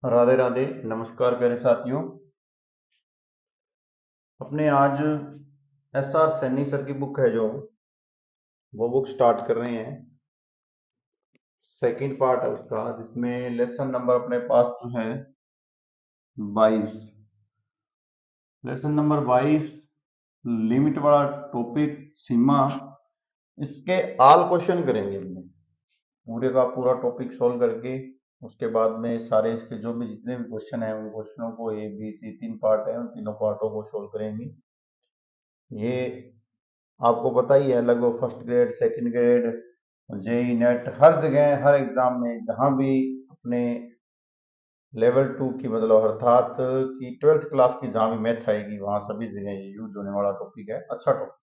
राधे राधे। नमस्कार प्यारे साथियों। अपने आज एस आर सैनी सर की बुक है जो वो बुक स्टार्ट कर रहे हैं। सेकंड पार्ट है उसका, जिसमें लेसन नंबर अपने पास जो है 22। लेसन नंबर 22 लिमिट वाला टॉपिक सीमा, इसके ऑल क्वेश्चन करेंगे हमने पूरे का पूरा टॉपिक सोल्व करके। उसके बाद में सारे इसके जो भी जितने भी क्वेश्चन हैं उन क्वेश्चनों को ए बी सी तीन पार्ट है, उन तीनों पार्टों को सोल्व करेंगे। ये आपको पता ही है, लगभग first grade second grade JE NET हर जगह हर एग्जाम में जहां भी अपने लेवल 2 की मतलब अर्थात की 12th क्लास की जहां भी मैथ आएगी वहां सभी जगह ये यूज होने वाला टॉपिक है। अच्छा टॉपिक,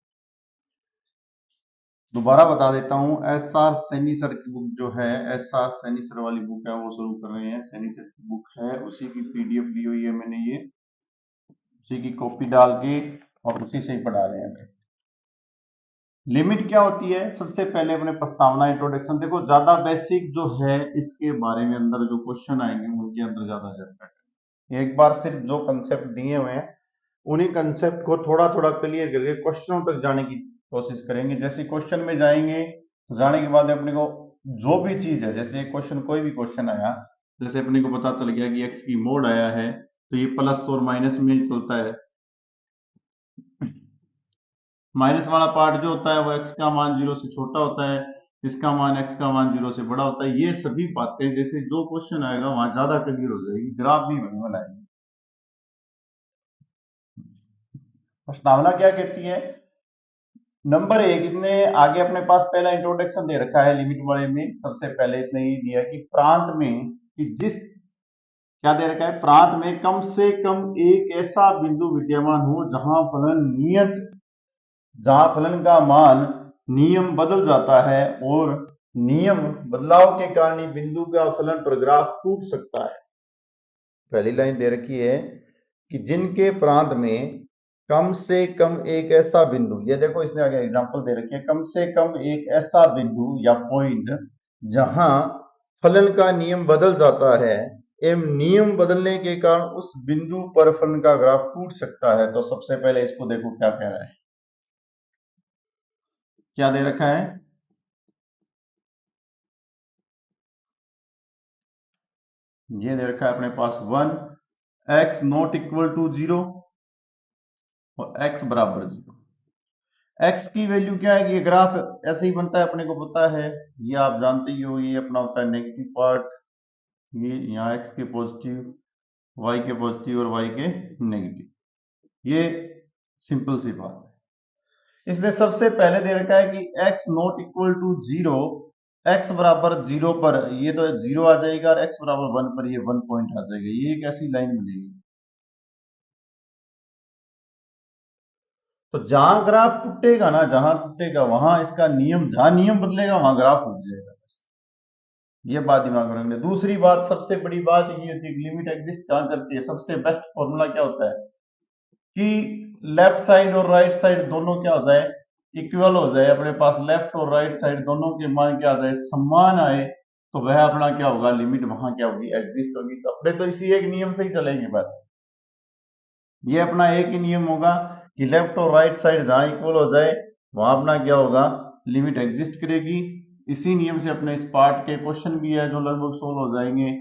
दोबारा बता देता हूँ। एस आर सैनी सर की बुक जो है, एस आर सैनी सर वाली बुक है वो शुरू कर रहे हैं। सैनी सर की बुक है, उसी की पीडीएफ ली हुई है मैंने, ये उसी की कॉपी डाल के और उसी से ही पढ़ा रहे हैं। लिमिट क्या होती है, सबसे पहले अपने प्रस्तावना इंट्रोडक्शन देखो। ज्यादा बेसिक जो है इसके बारे में अंदर जो क्वेश्चन आएंगे उनके अंदर ज्यादा चर्चा करेंगे। एक बार सिर्फ जो कंसेप्ट दिए हुए हैं उन्हीं कंसेप्ट को थोड़ा थोड़ा क्लियर करके क्वेश्चनों तक जाने की कोशिश करेंगे। जैसे क्वेश्चन में जाएंगे तो जाने के बाद अपने को जो भी चीज है, जैसे क्वेश्चन कोई भी क्वेश्चन आया, जैसे अपने को पता चल गया कि एक्स की मोड आया है तो ये प्लस और माइनस में चलता है। माइनस वाला पार्ट जो होता है वो एक्स का मान 0 से छोटा होता है, इसका मान एक्स का मान 0 से बड़ा होता है। ये सभी बातें जैसे जो क्वेश्चन आएगा वहां ज्यादा क्लियर हो जाएगी, ग्राफ भी बनाएंगे। प्रस्तावना क्या कहती है? नंबर एक, इसने आगे अपने पास पहला इंट्रोडक्शन दे रखा है लिमिट वाले में। सबसे पहले इतने ही दिया कि प्रांत में, कि जिस, क्या दे रखा है, प्रांत में कम से कम एक ऐसा बिंदु विद्यमान हो जहां फलन नियत, जहां फलन का मान नियम बदल जाता है और नियम बदलाव के कारण ही बिंदु का फलन पर ग्राफ टूट सकता है। पहली लाइन दे रखी है कि जिनके प्रांत में कम से कम एक ऐसा बिंदु, ये देखो इसने आगे एग्जांपल दे रखी है, कम से कम एक ऐसा बिंदु या पॉइंट जहां फलन का नियम बदल जाता है एवं नियम बदलने के कारण उस बिंदु पर फलन का ग्राफ टूट सकता है। तो सबसे पहले इसको देखो क्या कह रहा है, क्या दे रखा है। ये दे रखा है अपने पास 1, एक्स नॉट इक्वल टू 0 और एक्स बराबर 0। एक्स की वैल्यू क्या है, ये ग्राफ ऐसे ही बनता है, अपने को पता है, ये आप जानते ही हो। ये अपना होता है नेगेटिव पार्ट, ये यहाँ एक्स के पॉजिटिव, वाई के पॉजिटिव और वाई के नेगेटिव। ये सिंपल सी बात है। इसमें सबसे पहले दे रखा है कि x not equal to 0, x बराबर 0 पर ये तो 0 आ जाएगा और एक्स बराबर 1 पर ये 1 पॉइंट आ जाएगा। ये एक ऐसी लाइन बनेगी। तो जहां ग्राफ टूटेगा ना, जहां टूटेगा वहां इसका नियम, जहां नियम बदलेगा वहां ग्राफ टूट जाएगा। ये बात दिमाग में रखना। दूसरी बात, सबसे बड़ी बात ये होती है कि लिमिट एग्जिस्ट कहां करती है। सबसे बेस्ट फॉर्मूला क्या होता है कि लेफ्ट साइड और राइट साइड दोनों क्या हो जाए, इक्वल हो जाए। अपने पास लेफ्ट और राइट साइड दोनों के मान क्या आ जाए, समान आए, तो वह अपना क्या होगा, लिमिट वहां क्या होगी, एग्जिस्ट होगी। अपने तो इसी एक नियम से ही चलेंगे बस। ये अपना एक ही नियम होगा कि लेफ्ट और राइट साइड जहां इक्वल हो जाए वहां अपना क्या होगा, लिमिट एग्जिस्ट करेगी। इसी नियम से अपने इस पार्ट के क्वेश्चन भी है जो लगभग सोल्व हो जाएंगे।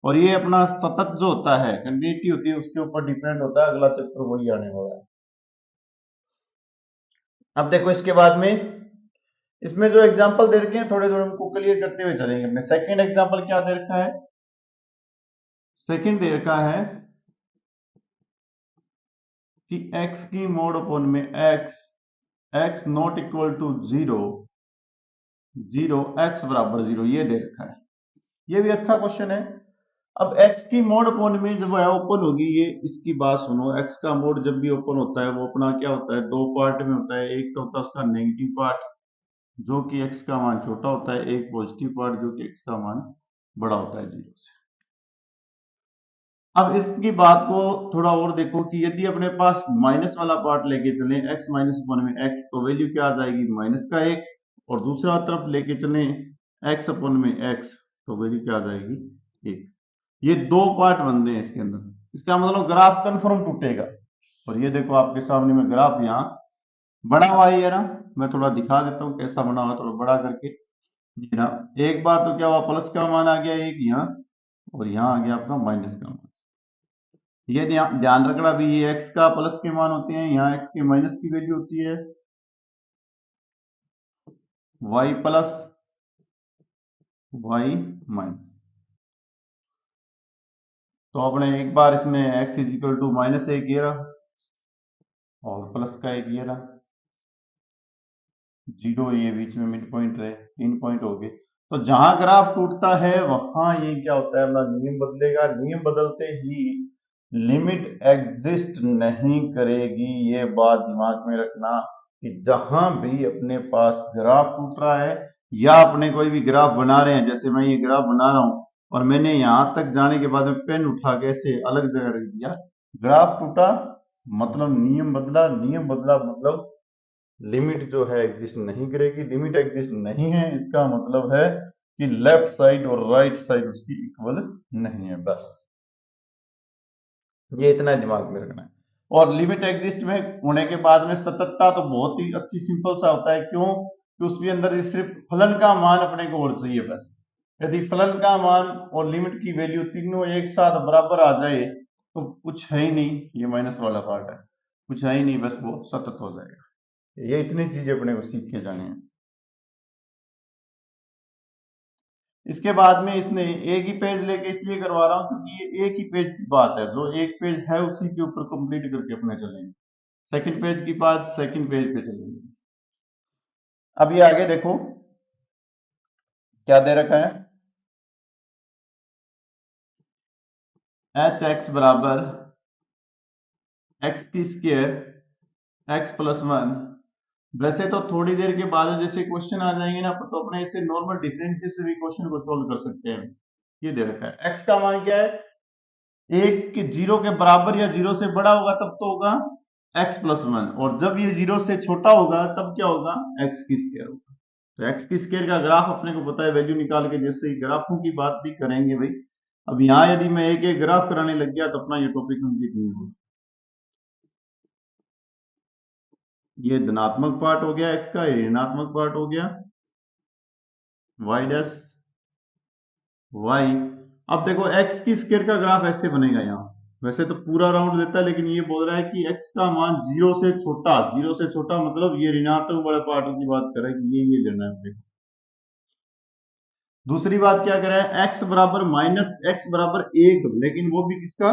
और ये अपना सतत जो होता है, कंटिन्यूटी होती है, उसके ऊपर डिपेंड होता है। अगला चैप्टर वही आने वाला है। अब देखो इसके बाद में इसमें जो एग्जांपल दे रखे हैं थोड़े थोड़े उनको क्लियर करते हुए चलेंगे। अपने सेकंड एग्जांपल क्या दे रखा है, सेकंड दे रखा है कि x की मोड अपॉन में x not equal to 0, 0 x बराबर 0, ये दे रखा है। ये भी अच्छा क्वेश्चन है। अब x की मोड अपॉन में जब है ओपन होगी, ये इसकी बात सुनो, x का मोड जब भी ओपन होता है वो अपना क्या होता है, दो पार्ट में होता है। एक तो होता है उसका नेगेटिव पार्ट जो कि x का मान छोटा होता है, एक पॉजिटिव पार्ट जो कि x का मान बड़ा होता है 0 से। अब इसकी बात को थोड़ा और देखो कि यदि अपने पास माइनस वाला पार्ट लेके चले, x माइनस अपन में x, तो वैल्यू क्या आ जाएगी, माइनस का 1। और दूसरा तरफ लेके चले x अपन में x, तो वैल्यू क्या आ जाएगी, 1। ये दो पार्ट बन रहे हैं इसके अंदर, इसका मतलब ग्राफ कन्फर्म टूटेगा। और ये देखो आपके सामने में ग्राफ यहाँ बना हुआ है ना, मैं थोड़ा दिखा देता हूँ कैसा बना हुआ, थोड़ा बड़ा करके। ये ना, एक बार तो क्या हुआ, प्लस का मान आ गया एक यहाँ, और यहाँ आ गया आपका माइनस का मान। ये ध्यान रखना भी, ये एक्स का प्लस के मान होते हैं, यहाँ एक्स के माइनस की वैल्यू होती है, वाई प्लस वाई माइनस। तो आपने एक बार इसमें x is equal to minus एक ये रहा, और प्लस का एक ये रहा, जीरो ये बीच में मिड पॉइंट रहे, 3 पॉइंट हो गए। तो जहां ग्राफ टूटता है वहां ये क्या होता है, अपना नियम बदलेगा, नियम बदलते ही लिमिट एग्जिस्ट नहीं करेगी। ये बात दिमाग में रखना कि जहां भी अपने पास ग्राफ टूट रहा है, या अपने कोई भी ग्राफ बना रहे हैं, जैसे मैं ये ग्राफ बना रहा हूं और मैंने यहां तक जाने के बाद में पेन उठा के ऐसे अलग जगह रख दिया, ग्राफ टूटा मतलब नियम बदला, नियम बदला मतलब लिमिट जो है एग्जिस्ट नहीं करेगी। लिमिट एग्जिस्ट नहीं है इसका मतलब है कि लेफ्ट साइड और राइट साइड उसकी इक्वल नहीं है, बस ये इतना दिमाग में रखना है। और लिमिट एग्जिस्ट में होने के बाद में सततता तो बहुत ही अच्छी सिंपल सा होता है, क्यों कि उसके अंदर सिर्फ फलन का मान अपने को और चाहिए बस। यदि फलन का मान और लिमिट की वैल्यू तीनों एक साथ बराबर आ जाए तो कुछ है ही नहीं, ये माइनस वाला पार्ट है, कुछ है ही नहीं, बस वो सतत हो जाएगा। ये इतनी चीजें अपने को सीख के जाने हैं। इसके बाद में इसने एक ही पेज लेके इसलिए करवा रहा हूं क्योंकि ये एक ही पेज की बात है, जो एक पेज है उसी के ऊपर कंप्लीट करके अपने चलेंगे। सेकंड पेज की बात सेकंड पेज पे चलेंगे। अब ये आगे देखो क्या दे रखा है, एच एक्स बराबर एक्स की स्क्वायर एक्स प्लस वन। वैसे तो थोड़ी देर के बाद जैसे क्वेश्चन आ जाएंगे ना, तो अपने इसे नॉर्मल डिफरेंशियल से भी क्वेश्चन को सोल्व कर सकते हैं। ये दे रखा है, एक्स का मान क्या है, एक के जीरो के बराबर या जीरो से बड़ा होगा तब तो होगा एक्स प्लस वन, और जब ये जीरो से छोटा होगा तब क्या होगा, एक्स की स्क्वायर होगा। तो एक्स की स्क्वायर का ग्राफ अपने को पता है, वैल्यू निकाल के जैसे ही ग्राफों की बात भी करेंगे भाई। अब यहाँ यदि मैं एक एक ग्राफ कराने लग गया तो अपना ये टॉपिक कंप्लीट नहीं होगा। ये धनात्मक पार्ट हो गया एक्स का, ये ऋणात्मक पार्ट हो गया वाई डैश वाई। अब देखो एक्स की स्क्वायर का ग्राफ ऐसे बनेगा यहाँ, वैसे तो पूरा राउंड देता है लेकिन ये बोल रहा है कि एक्स का मान जीरो से छोटा, जीरो से छोटा मतलब ये ऋणात्मक वाले पार्ट की बात कर रहा है कि ये लेना है। देखो दूसरी बात क्या कर रहा है, एक्स बराबर माइनस एक्स बराबर एक, लेकिन वो भी किसका,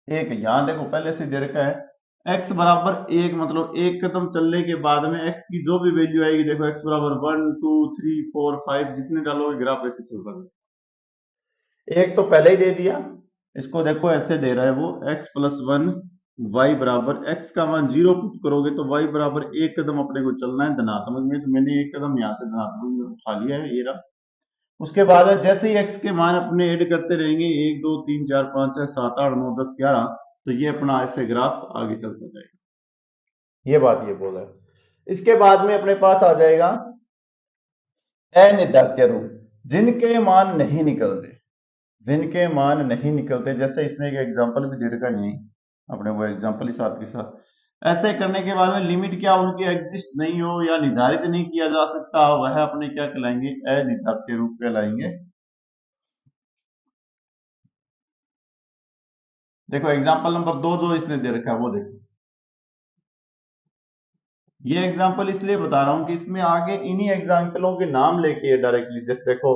एक। यहां देखो पहले से दे रखा है एक्स बराबर एक, मतलब एक कदम चलने के बाद में एक्स की जो भी वैल्यू आएगी, देखो एक्स बराबर 1 2 3 4 5 जितने डालोगे ग्राफ ऐसे चलता है। एक तो पहले ही दे दिया, इसको देखो ऐसे दे रहा है वो एक्स प्लस वन वाई बराबर, एक्स का मान जीरो पुट करोगे तो वाई बराबर एक कदम अपने को चलना है धनात्मक में, तो मैंने एक कदम यहाँ से धनात्मक में उठा लिया है, ये रहा। उसके बाद जैसे ही एक्स के मान अपने ऐड करते रहेंगे, 1 2 3 4 5 6 7 8 9 10 11, तो ये अपना ऐसे ग्राफ आगे चलता जाएगा। ये बात ये बोल रहा है। इसके बाद में अपने पास आ जाएगा अनिर्धारित रूप, जिनके मान नहीं निकलते, जिनके मान नहीं निकलते, जैसे इसने एक एग्जांपल भी दे रखा नहीं, अपने वो एग्जांपल ही साथ के साथ। ऐसे करने के बाद में लिमिट क्या उनकी एग्जिस्ट नहीं हो या निर्धारित नहीं किया जा सकता, वह अपने क्या कहलाएंगे, अनिर्धारित रूप कहलाएंगे। देखो एग्जांपल नंबर 2 जो इसने दे रखा है वो देखो, ये एग्जांपल इसलिए बता रहा हूं कि इसमें आगे इन्हीं एग्जांपलों के नाम लेके डायरेक्टली, जैसे देखो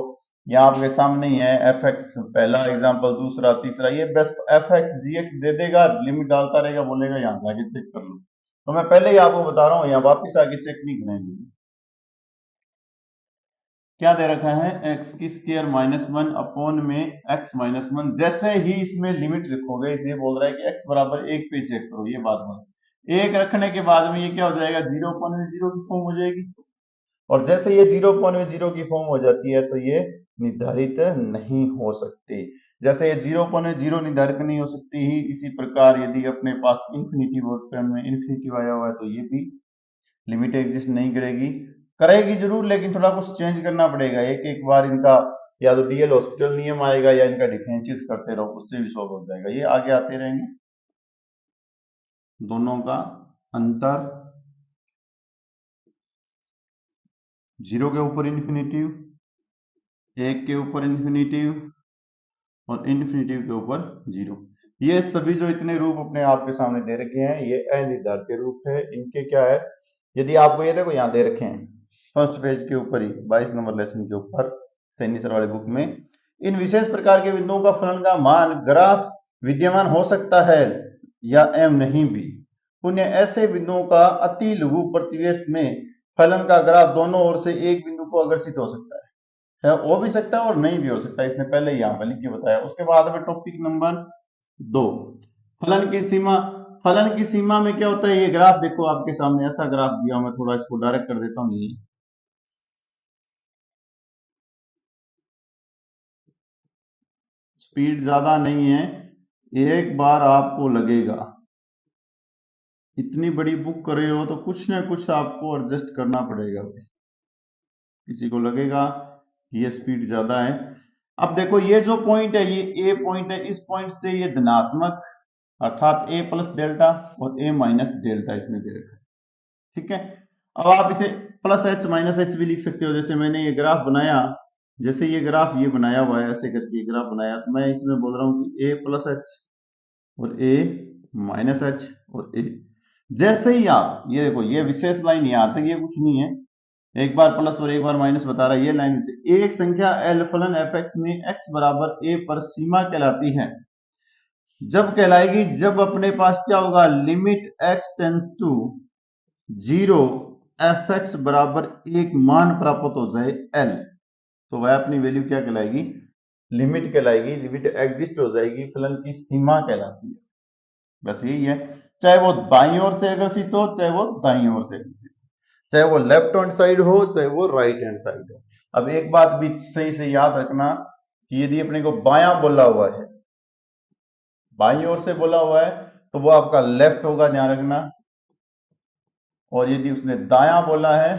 यहाँ आपके सामने ही है एफ एक्स, पहला एग्जांपल, दूसरा, तीसरा, ये बेस्ट एफ एक्स जी एक्स दे देगा, लिमिट डालता रहेगा, बोलेगा यहाँ से आगे चेक कर लो। तो मैं पहले ही आपको बता रहा हूँ, यहाँ वापिस आगे चेक नहीं करेंगे। क्या दे रखा है, एक्स की स्क्वायर माइनस वन अपॉन में एक्स माइनस वन। जैसे ही इसमें लिमिट रखोगे, इसे बोल रहा है कि एक्स बराबर एक पे चेक करो, ये बात बोल, एक रखने के बाद में ये क्या हो जाएगा, जीरो अपॉन में जीरो की फॉर्म हो जाएगी, और जैसे ये जीरो अपॉन में जीरो की फॉर्म हो जाती है तो ये निर्धारित नहीं हो सकती। जैसे ये जीरो अपॉन में जीरो निर्धारित नहीं हो सकती ही, इसी प्रकार यदि अपने पास इन्फिनिटी में इन्फिनिटी आया हुआ है तो ये भी लिमिट एग्जिस्ट नहीं करेगी, करेगी जरूर लेकिन थोड़ा कुछ चेंज करना पड़ेगा, एक एक बार इनका या तो डीएल हॉस्पिटल नियम आएगा या इनका डिफरेंशियस करते रहो, उससे भी सॉल्व हो जाएगा। ये आगे आते रहेंगे। दोनों का अंतर 0 के ऊपर इन्फिनिटिव, 1 के ऊपर इन्फिनिटिव और इन्फिनिटिव के ऊपर 0। ये सभी जो इतने रूप अपने आपके सामने दे रखे हैं ये अनिर्धारित रूप है। इनके क्या है, यदि आपको ये देखो यहाँ दे रखे हैं फर्स्ट पेज के ऊपर ही 22 नंबर लेसन के ऊपर सैनी सर वाले बुक में, इन विशेष प्रकार के बिंदुओं का फलन का मान ग्राफ विद्यमान हो सकता है या एम नहीं भी। पुण्य ऐसे बिंदुओं का अति लघु प्रतिवेश में फलन का ग्राफ दोनों ओर से एक बिंदु को अग्रसित हो सकता है, हो भी सकता है और नहीं भी हो सकता है। इसने पहले ही यहाँ पर लिख के बताया। उसके बाद में टॉपिक नंबर 2, फलन की सीमा। फलन की सीमा में क्या होता है, ये ग्राफ देखो आपके सामने ऐसा ग्राफ दिया, मैं थोड़ा इसको डायरेक्ट कर देता हूँ। ये स्पीड ज्यादा नहीं है, एक बार आपको लगेगा इतनी बड़ी बुक कर रहे हो तो कुछ ना कुछ आपको एडजस्ट करना पड़ेगा। किसी को लगेगा ये स्पीड ज्यादा है। अब देखो ये जो पॉइंट है ये ए पॉइंट है, इस पॉइंट से ये धनात्मक अर्थात ए प्लस डेल्टा और ए माइनस डेल्टा इसमें दे रखा है, ठीक है। अब आप इसे प्लस एच माइनस एच भी लिख सकते हो। जैसे मैंने ये ग्राफ बनाया, जैसे ये ग्राफ ये बनाया हुआ है, ऐसे करके ग्राफ बनाया, तो मैं इसमें बोल रहा हूँ कि ए प्लस एच और ए माइनस एच और ए। जैसे ही आप ये देखो ये विशेष लाइन यहां तक, ये कुछ नहीं है, एक बार प्लस और एक बार माइनस बता रहा है, ये लाइन से एक संख्या एल फलन एफ एक्स में एक्स बराबर ए पर सीमा कहलाती है। जब कहलाएगी जब अपने पास क्या होगा, limit x tends to 0 f x बराबर एक मान प्राप्त हो जाए एल, तो वह अपनी वैल्यू क्या कहलाएगी, लिमिट कहलाएगी। लिमिट एग्जिस्ट हो जाएगी, फलन की सीमा कहलाती है। बस यही है, चाहे वो बाईं ओर से अग्रसित हो चाहे वो दाईं ओर से अग्रसित हो, चाहे वो लेफ्ट हैंड साइड हो चाहे वो राइट हैंड साइड हो। अब एक बात भी सही से याद रखना कि यदि अपने को बायां बोला हुआ है, बाईं ओर से बोला हुआ है, तो वो आपका लेफ्ट होगा, ध्यान रखना। और यदि उसने दायां बोला है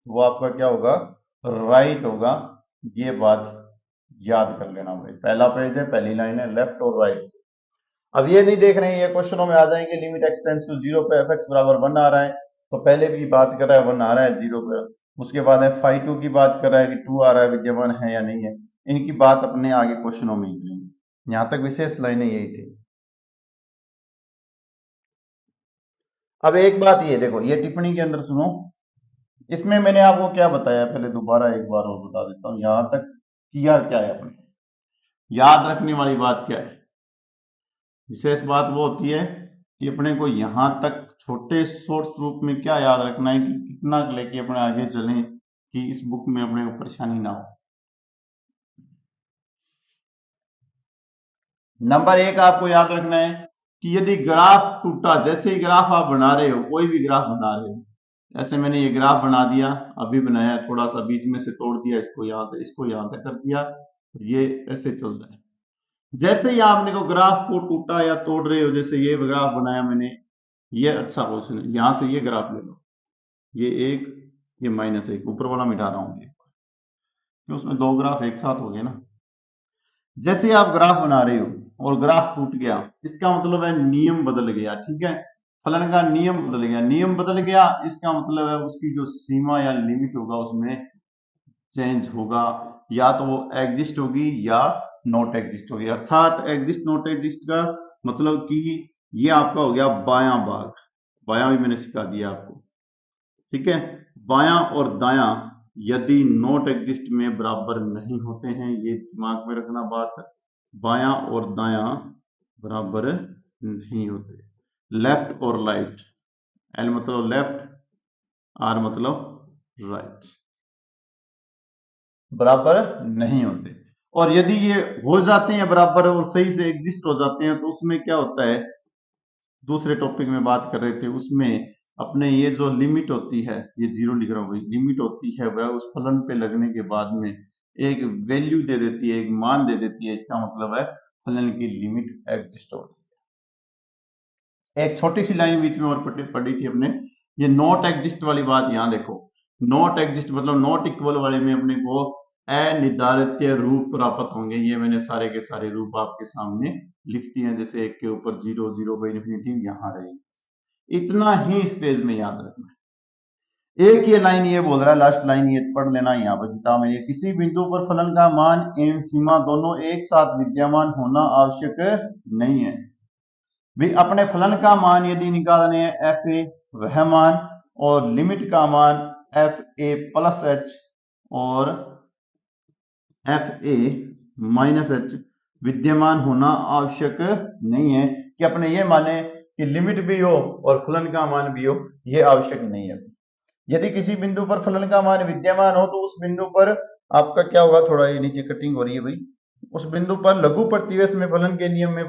वो आपका क्या होगा, राइट होगा। ये बात याद कर लेना भाई। पहला पेज है, पहली लाइन है, लेफ्ट और राइट से। अब ये नहीं देख रहे हैं, ये क्वेश्चनों में आ जाएंगे, लिमिट एक्स टेंड्स टू 0 पे एफ एक्स बराबर 1 आ रहा है, तो पहले भी बात कर रहा है 1 आ रहा है 0 पे। उसके बाद है फाई 2 की बात कर रहा है कि 2 आ रहा है, विद्यमान है या नहीं है। इनकी बात अपने आगे क्वेश्चनों में ही करेंगे। यहां तक विशेष लाइनें यही थी। अब एक बात ये देखो, ये टिप्पणी के अंदर सुनो, इसमें मैंने आपको क्या बताया, पहले दोबारा एक बार और बता देता हूं। यहां तक किया क्या है, अपने याद रखने वाली बात क्या है, विशेष बात वो होती है कि अपने को यहां तक छोटे शॉर्ट रूप में क्या याद रखना है कि कितना लेके अपने आगे चलें कि इस बुक में अपने को परेशानी ना हो। नंबर 1 आपको याद रखना है कि यदि ग्राफ टूटा, जैसे ही ग्राफ आप बना रहे हो, कोई भी ग्राफ बना रहे हो, ऐसे मैंने ये ग्राफ बना दिया, अभी बनाया, थोड़ा सा बीच में से तोड़ दिया, इसको यहां तक कर दिया, ये ऐसे चल रहा है। जैसे ही आपने को ग्राफ को टूटा या तोड़ रहे हो, जैसे ये ग्राफ बनाया मैंने, ये अच्छा क्वेश्चन है, यहां से ये ग्राफ ले लो, ये 1 ये -1, ऊपर वाला मिटा रहा हूं, तो उसमें 2 ग्राफ एक साथ हो गए ना। जैसे ही आप ग्राफ बना रहे हो और ग्राफ टूट गया, इसका मतलब है नियम बदल गया, ठीक है। फलन का नियम बदल गया, नियम बदल गया, इसका मतलब है उसकी जो सीमा या लिमिट होगा उसमें चेंज होगा, या तो वो एग्जिस्ट होगी या नॉट एग्जिस्ट होगी। अर्थात एग्जिस्ट नॉट एग्जिस्ट का मतलब कि ये आपका हो गया बायां भाग, बायां भी मैंने सिखा दिया आपको, ठीक है। बायां और दायां यदि नॉट एग्जिस्ट में बराबर नहीं होते हैं, ये दिमाग में रखना बात, बायां और दायां बराबर नहीं होते। लेफ्ट और राइट, एल मतलब लेफ्ट, आर मतलब राइट, बराबर नहीं होते। और यदि ये हो जाते हैं बराबर और सही से एग्जिस्ट हो जाते हैं, तो उसमें क्या होता है, दूसरे टॉपिक में बात कर रहे थे, उसमें अपने ये जो लिमिट होती है, ये 0 लिख रहा हूं भाई, लिमिट होती है वह उस फलन पे लगने के बाद में एक वैल्यू दे देती है, एक मान दे देती है। इसका मतलब है फलन की लिमिट एग्जिस्ट हो रही है। एक छोटी सी लाइन बीच में और पढ़ी थी अपने, ये नॉट एग्जिस्ट वाली बात, यहां देखो, नॉट एग्जिस्ट मतलब नॉट इक्वल वाले में अपने को अनिर्धारित रूप प्राप्त होंगे। ये मैंने सारे के सारे रूप आपके सामने लिख दिए हैं, जैसे एक के ऊपर 0 0 बाई इन्फिनिटी यहाँ रहेगी। इतना ही इस पेज में याद रखना है। एक ये लाइन ये बोल रहा है, लास्ट लाइन ये पढ़ लेना यहाँ पर किताब में, किसी बिंदु पर फलन का मान एवं सीमा दोनों एक साथ विद्यमान होना आवश्यक नहीं है। भी अपने फलन का मान यदि निकालने हैं एफ ए वह मान, और लिमिट का मान एफ ए प्लस एच और एफ ए माइनस एच विद्यमान होना आवश्यक नहीं है। कि अपने ये माने कि लिमिट भी हो और फलन का मान भी हो, ये आवश्यक नहीं है। यदि किसी बिंदु पर फलन का मान विद्यमान हो तो उस बिंदु पर आपका क्या होगा, थोड़ा ये नीचे कटिंग हो रही है भाई, उस बिंदु पर लघु प्रतिवेश में फलन के नियम में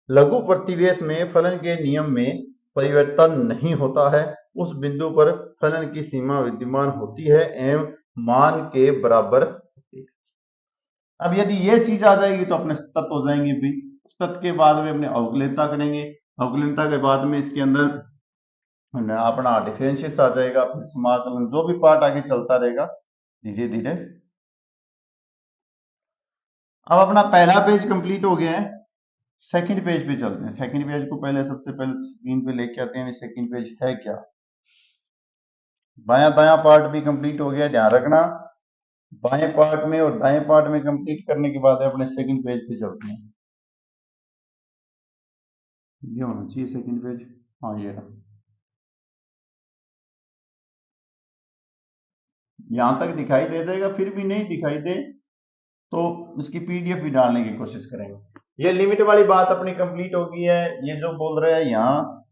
लघु प्रतिवेश में फलन के नियम में परिवर्तन नहीं होता है। उस बिंदु पर फलन की सीमा विद्यमान होती है एवं मान के बराबर होती है। अब यदि ये चीज आ जाएगी तो अपने सतत हो जाएंगे भाई। सतत के बाद में अपने अवकलनीयता करेंगे, अवकलनीयता के बाद में इसके अंदर अपना डिफरेंशियल आ जाएगा, फिर समाकलन, जो भी पार्ट आगे चलता रहेगा धीरे धीरे। अब अपना पहला पेज कंप्लीट हो गया है, सेकंड पेज पे चलते हैं। सेकंड पेज को पहले सबसे पहले स्क्रीन पे लेके आते हैं। सेकंड पेज है क्या, बायां दायां पार्ट भी कंप्लीट हो गया, ध्यान रखना। बाएं पार्ट में और दाएं पार्ट में कंप्लीट करने के बाद अपने सेकंड पेज पे चलते हैं। ये होना चाहिए सेकंड पेज, हाँ ये रहा। यहां तक दिखाई दे जाएगा, फिर भी नहीं दिखाई दे तो इसकी पीडीएफ भी डालने की कोशिश करेंगे। ये लिमिट वाली बात अपनी कंप्लीट हो गई है। ये जो बोल रहा है यहाँ,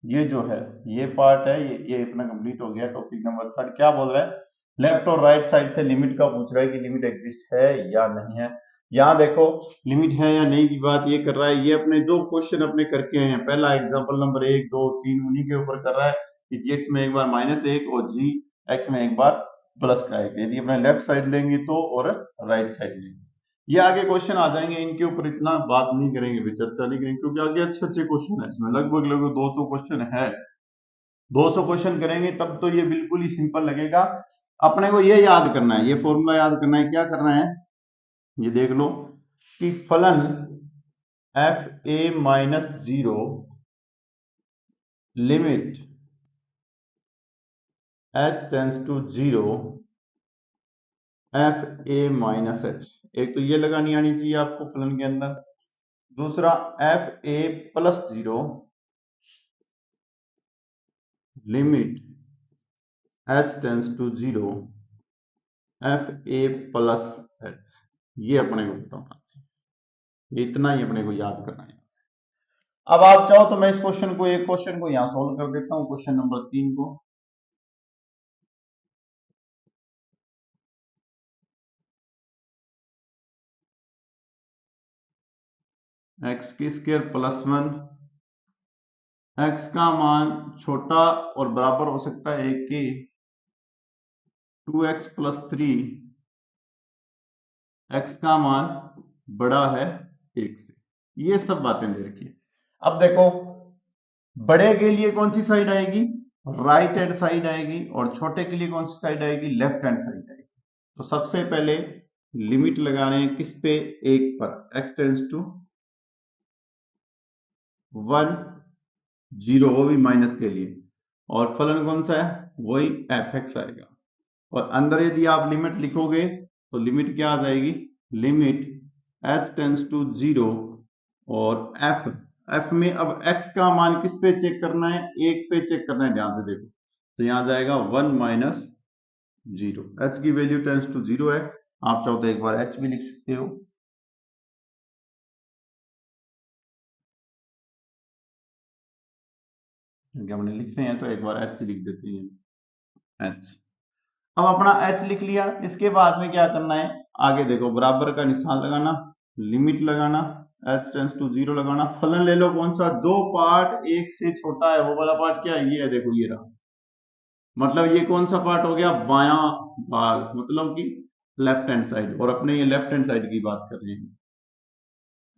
ये जो है ये पार्ट है, ये अपना कंप्लीट हो गया। टॉपिक नंबर 3 क्या बोल रहा है, लेफ्ट और राइट साइड से लिमिट का पूछ रहा है कि लिमिट एग्जिस्ट है या नहीं है। यहाँ देखो लिमिट है या नहीं की बात ये कर रहा है। ये अपने जो क्वेश्चन अपने करके आए हैं, पहला एग्जांपल नंबर 1 2 3 उन्हीं के ऊपर कर रहा है कि जी एक्स में एक बार -1 और जी एक्स में एक बार प्लस का 1। यदि अपने लेफ्ट साइड लेंगे तो और राइट साइड लेंगे। ये आगे क्वेश्चन आ जाएंगे, इनके ऊपर इतना बात नहीं करेंगे, चर्चा नहीं करेंगे, क्योंकि आगे अच्छे अच्छे क्वेश्चन है इसमें, लगभग 200 क्वेश्चन है। 200 क्वेश्चन करेंगे तब तो ये बिल्कुल ही सिंपल लगेगा। अपने को ये याद करना है, ये फॉर्मूला याद करना है। क्या करना है, ये देख लो कि फलन f a minus 0 limit h tends to 0 f a minus h. एक तो ये लगानी आनी चाहिए आपको फलन के अंदर। दूसरा f a plus 0 limit h tends to 0 f a plus h. ये अपने को बताना, इतना ही अपने को याद करना है। अब आप चाहो तो मैं इस क्वेश्चन को, एक क्वेश्चन को यहां सोल्व कर देता हूं, क्वेश्चन नंबर 3 को। एक्स की स्क्वायर प्लस 1, एक्स का मान छोटा और बराबर हो सकता है 1 के, 2x प्लस 3, एक्स का मान बड़ा है 1 से। ये सब बातें दे रखी है। अब देखो बड़े के लिए कौन सी साइड आएगी, राइट हैंड साइड आएगी, और छोटे के लिए कौन सी साइड आएगी, लेफ्ट हैंड साइड आएगी। तो सबसे पहले लिमिट लगा रहे हैं किस पे, 1 पर, x टेंस टू 1 0, वो भी माइनस के लिए, और फलन कौन सा है, वही एफ एक्स आएगा। और अंदर यदि आप लिमिट लिखोगे तो लिमिट क्या आ जाएगी, लिमिट h टेंस टू 0 और f में अब x का मान किस पे चेक करना है, 1 पे चेक करना है, ध्यान से देखो। तो यहां जाएगा 1 माइनस 0, h की वैल्यू टेंस टू 0 है। आप चाहो तो एक बार h भी लिख सकते हो, क्योंकि हमने लिखते हैं तो एक बार h लिख देते हैं, h। अब अपना h लिख लिया, इसके बाद में क्या करना है, आगे देखो बराबर का निशान लगाना, लिमिट लगाना, h टेंस टू 0 लगाना, फलन ले लो कौन सा, जो पार्ट 1 से छोटा है वो वाला पार्ट क्या है, ये है, देखो ये रहा। मतलब ये कौन सा पार्ट हो गया, बायां भाग, मतलब कि लेफ्ट हैंड साइड। और अपने ये लेफ्ट हैंड साइड की बात कर रहे हैं,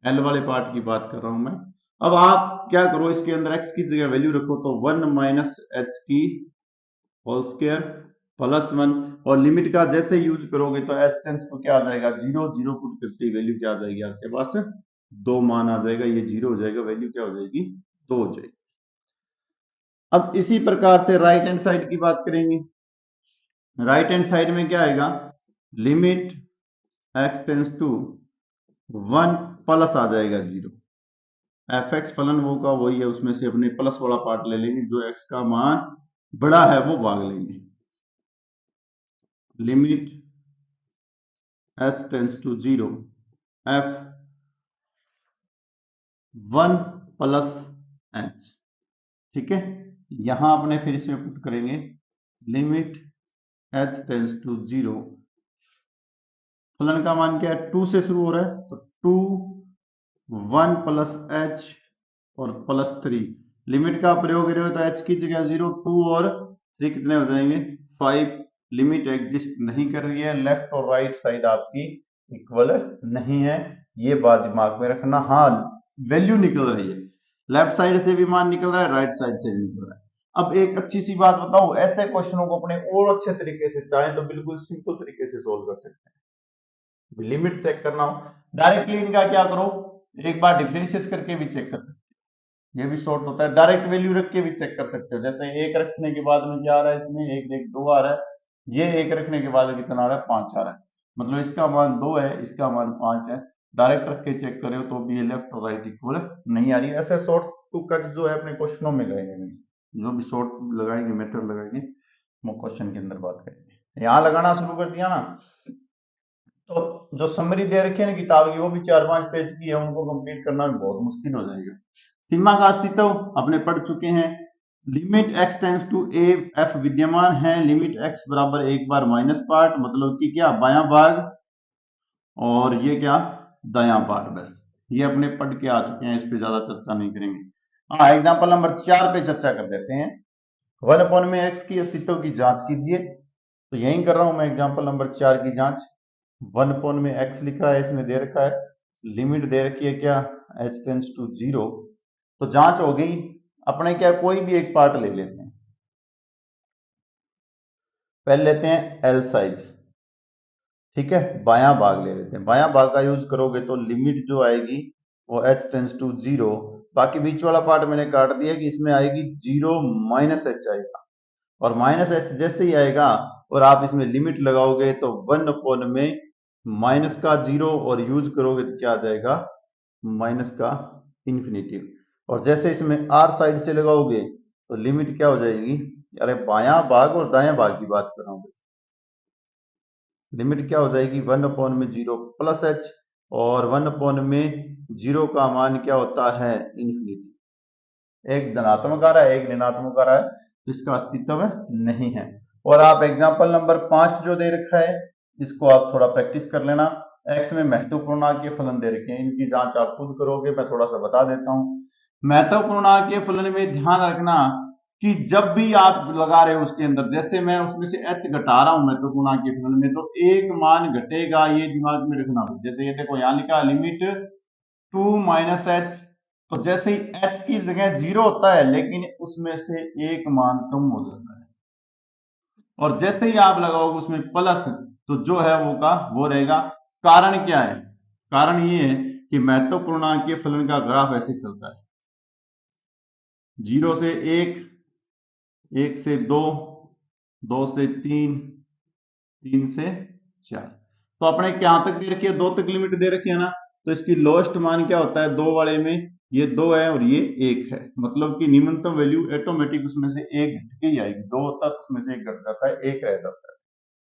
एल वाले पार्ट की बात कर रहा हूं मैं। अब आप क्या करो, इसके अंदर x की जगह वैल्यू रखो, तो 1 माइनस एच की होल स्क्वायर +1 और लिमिट का जैसे यूज करोगे तो एच टेंस को क्या आ जाएगा 0, 0 पुट करते ही वैल्यू क्या आ जाएगी आपके पास 2 मान आ जाएगा, ये 0 हो जाएगा, वैल्यू क्या हो जाएगी 2 हो जाएगी। अब इसी प्रकार से राइट हैंड साइड की बात करेंगे। राइट हैंड साइड में क्या आएगा, limit x tends to 1 plus आ जाएगा 0। fx फलन वो का वही है, उसमें से अपने प्लस वाला पार्ट ले लेंगे, जो x का मान बड़ा है वो भाग लेंगे। Limit h tends to 0 f 1 plus h, ठीक है। यहां अपने फिर इसमें पुट करेंगे लिमिट h टेंस टू 0, फलन का मान क्या है 2 से शुरू हो रहा है, तो 2 1 प्लस h और +3, लिमिट का प्रयोग करेंगे तो h की जगह 0, 2 और 3 कितने हो जाएंगे 5। लिमिट एग्जिस्ट नहीं कर रही है, लेफ्ट और राइट साइड आपकी इक्वल नहीं है, ये बात दिमाग में रखना। हाँ, वैल्यू निकल रही है, लेफ्ट साइड से भी मान निकल रहा है, राइट साइड से भी निकल रहा है। अब एक अच्छी सी बात बताऊं, ऐसे क्वेश्चनों को अपने और अच्छे तरीके से चाहे तो बिल्कुल सिंपल तरीके से सोल्व कर सकते हैं। लिमिट चेक करना हो डायरेक्टली इनका क्या करो, एक बार डिफरेंशिएट करके भी चेक कर सकते हो, ये भी शॉर्ट होता है। डायरेक्ट वैल्यू रख के भी चेक कर सकते हो, जैसे 1 रखने के बाद में क्या आ रहा है, इसमें 1 1 2 आ रहा है, ये 1 रखने के बाद कितना आ रहा है 5 आ रहा है, मतलब इसका मान 2 है, इसका मान 5 है। डायरेक्ट रख के चेक करो तो भी ये लेफ्ट और राइट इक्वल नहीं आ रही है। ऐसे शॉर्ट टू कट जो है अपने क्वेश्चनों में लगाएंगे, जो भी शॉर्ट लगाएंगे मेथड लगाएंगे वो क्वेश्चन के अंदर बात करेंगे। यहाँ लगाना शुरू कर दिया ना, तो जो समरी दे रखी है ना किताब की, वो भी 4-5 पेज की है, उनको कंप्लीट करना भी बहुत मुश्किल हो जाएगा। सीमा का अस्तित्व अपने पढ़ चुके हैं। Limit x tends to a f विद्यमान है, लिमिट x बराबर एक बार माइनस पार्ट, मतलब कि क्या बायां भाग, और ये क्या दायां पार्ट, बस ये अपने पढ़ के आ चुके हैं, इस पे ज्यादा चर्चा नहीं करेंगे। हाँ, एग्जाम्पल नंबर 4 पे चर्चा कर देते हैं। 1 में x की अस्तित्व की जांच कीजिए, तो यही कर रहा हूं मैं एग्जाम्पल नंबर 4 की जांच। 1 में x लिख रहा है, इसने दे रखा है, लिमिट दे रखी है क्या h टेंड्स टू 0, तो जांच हो गई। अपने क्या कोई भी एक पार्ट ले लेते हैं, पहले लेते हैं एल साइज, ठीक है, बायां भाग ले लेते हैं। बायां भाग का यूज करोगे तो लिमिट जो आएगी वो h टेंड्स टू 0, बाकी बीच वाला पार्ट मैंने काट दिया कि इसमें आएगी 0 माइनस h आएगा, और माइनस h जैसे ही आएगा और आप इसमें लिमिट लगाओगे तो 1 में माइनस का 0 और यूज करोगे तो क्या आ जाएगा माइनस का इंफिनिटी, और जैसे इसमें r साइड से लगाओगे तो लिमिट क्या हो जाएगी, अरे बायां भाग और दायां भाग की बात कर रहा हूं, लिमिट क्या हो जाएगी 1 में 0 प्लस h, और 1 में 0 का मान क्या होता है इंफिनिटी, एक धनात्मक आ रहा है एक ऋणात्मक आ रहा है, तो इसका अस्तित्व नहीं है। और आप एग्जाम्पल नंबर 5 जो दे रखा है, इसको आप थोड़ा प्रैक्टिस कर लेना। x में महत्वपूर्ण के फलन दे रखे हैं, इनकी जांच आप खुद करोगे, मैं थोड़ा सा बता देता हूं। महत्वपूर्ण के फलन में ध्यान रखना कि जब भी आप लगा रहे हो उसके अंदर, जैसे मैं उसमें से h घटा रहा हूं महत्वपूर्ण के फलन में, तो एक मान घटेगा, ये दिमाग में रखना। जैसे ये देखो यहां लिखा लिमिट 2 माइनस h, तो जैसे ही h की जगह 0 होता है लेकिन उसमें से एक मान कम हो जाता है, और जैसे ही आप लगाओगे उसमें प्लस, तो जो है वो रहेगा। कारण क्या है, कारण ये है कि महत्वपूर्ण के फलन का ग्राफ ऐसे चलता है, 0 से 1, 1 से 2, 2 से 3, 3 से 4, तो अपने क्या तक दे रखी है 2 तक लिमिट दे रखी है ना, तो इसकी लोएस्ट मान क्या होता है 2 वाले में, ये 2 है और ये 1 है, मतलब कि निम्नतम वैल्यू ऑटोमेटिक उसमें से 1 घट के ही आएगी, 2 होता है तो उसमें से 1 घट जाता है, 1 रह जाता है।